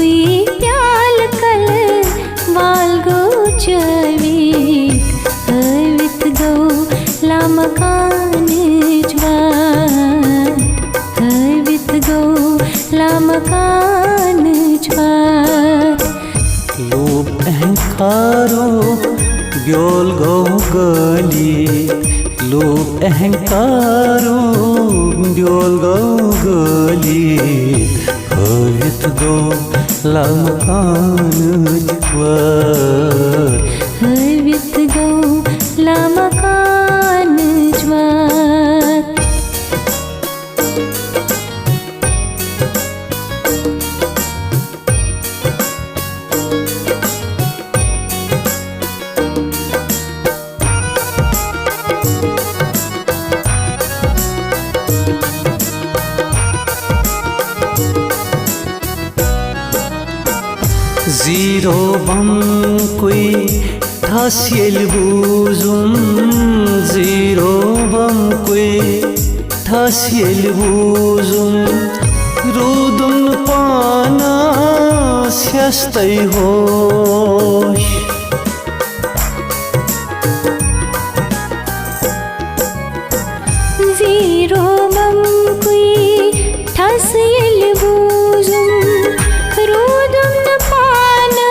मस्कुई प्याल कल वालगो चवीत हवित गो लामकान ज्वात हवित गो लामकान ज्वात लोभ अहंकारो ब्योल गौ गली लोभ अहंकारो ब्योल गौ गली हवित गो लामकान ज्वात हवित गो लामकान ज्वात जीरो बम कोई ठासियल बूजुम जीरो बम कोई ठासियल बूजुम रूदुन पाना स्यस्तै होश जीरो बम कोई ठासियल बूजुम रूदुन पाना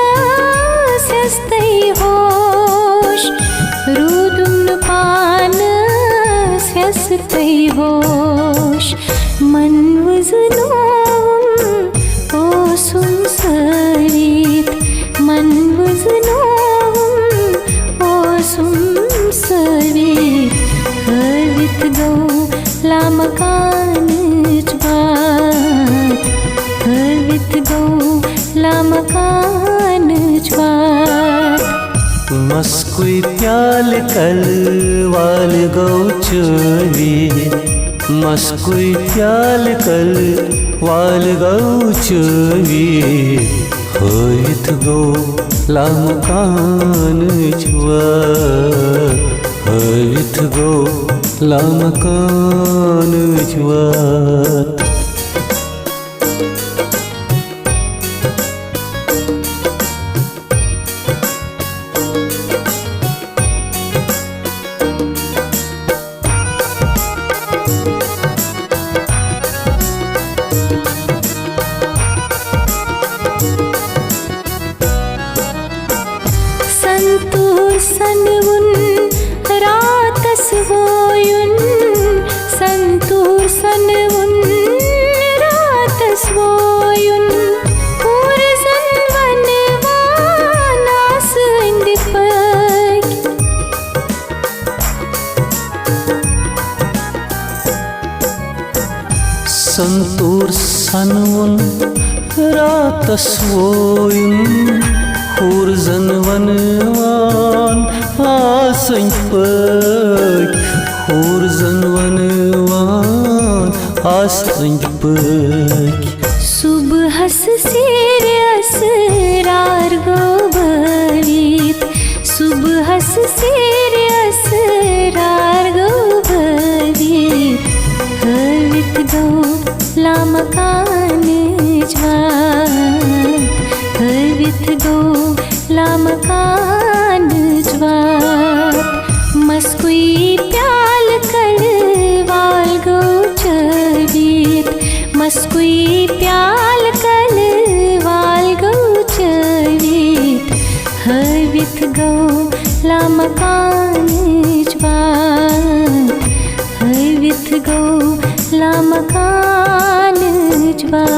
स्यस्तै होश रूदुन पाना स्यस्तै होश मन वजनोम ओसुम सरीत मन वजनोम ओसुम सरीत हवित गो लामकान ज्वात हवित गो लामकान ज्वात मस्कुई प्याल कल वाल गौ चवी मस्कुई प्याल कल वाल गौ चवी हवित गो लामकान ज्वात हवित गो लामकान ज्वात संतूर सनवुन रातस वोयुन संतूर सनवुन रातस वोयुन पूर सनवन वानास इंदिपक संतूर सनवन रातस वोयुन पूर जनवनवान आसंग पक पूर जनवनवान आसंग पक सुबह सिर असरार गो भवीत सुबह सिर असरार गो भवीत हवित गो लामकान ज्वात हवित गो लामकान ज्वात मस्कुई प्याल कल वाल गो चवीत मस्कुई प्याल कल वाल गो चवीत हवित गो लामकान ज्वात हवित गो लामकान ज्वात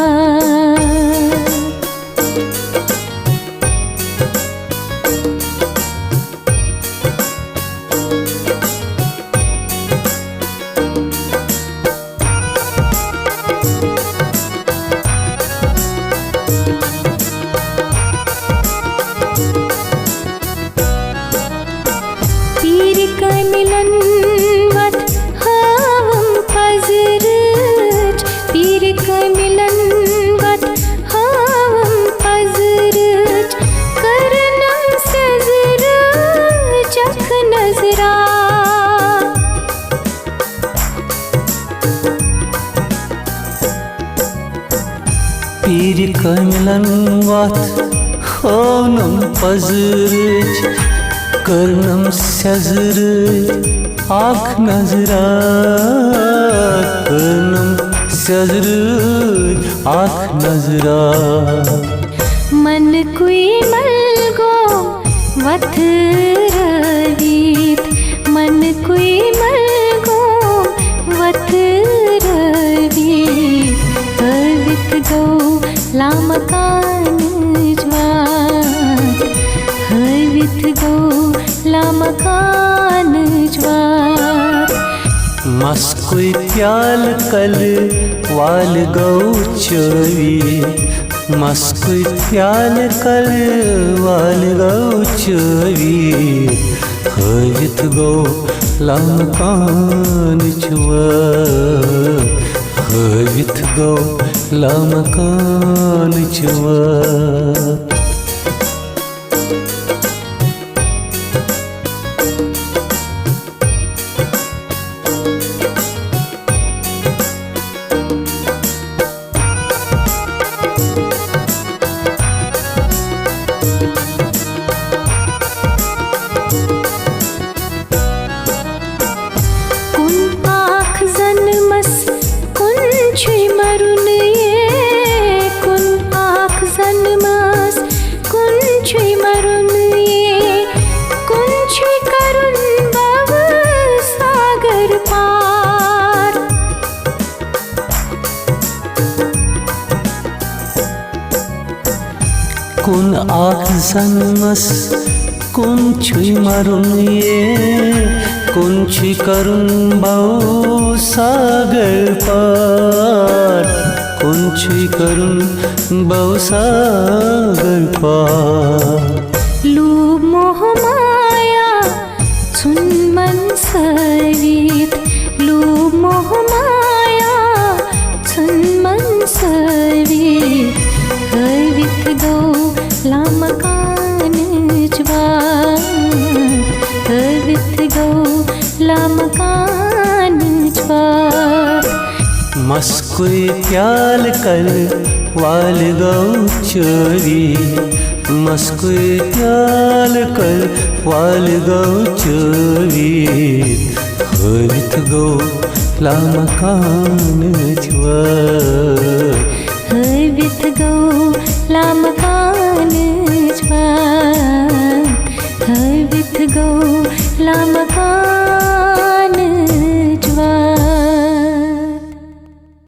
तीर कमलन वथ होनम पजरच कर्णम सजर आँख नजरा कर्णम सजर आँख नजरा मन कुई मलगो वथ रवीत मन कुई मलगो वथ रवीत हवित गो लामकान ज्वात हवित गो लामकान ज्वात मस्कुई प्याल कल वाल गौ चवी मस्कुई प्याल कल वाल गौ चवी हवित गौ लामकान ज्वात हवित गौ लामकान ज्वात कुन आँख जन्मस कुन छुई मरुन ये कुन छुई करुन बाउ सागर पार कुन छुई करुन बाउ सागर पार लूब मोह माया सुन मन सरित लूब मोह माया सुन मन सरित हवित गो लामकान ज्वात हवित गो लामकान ज्वात मस्कुई प्याल कल वाल गौ चोरी मस्कुई प्याल कल वाल गौ चोरी हवित गो लामकान ज्वात हवित गो लामकान ज्वात हवित गो लामकान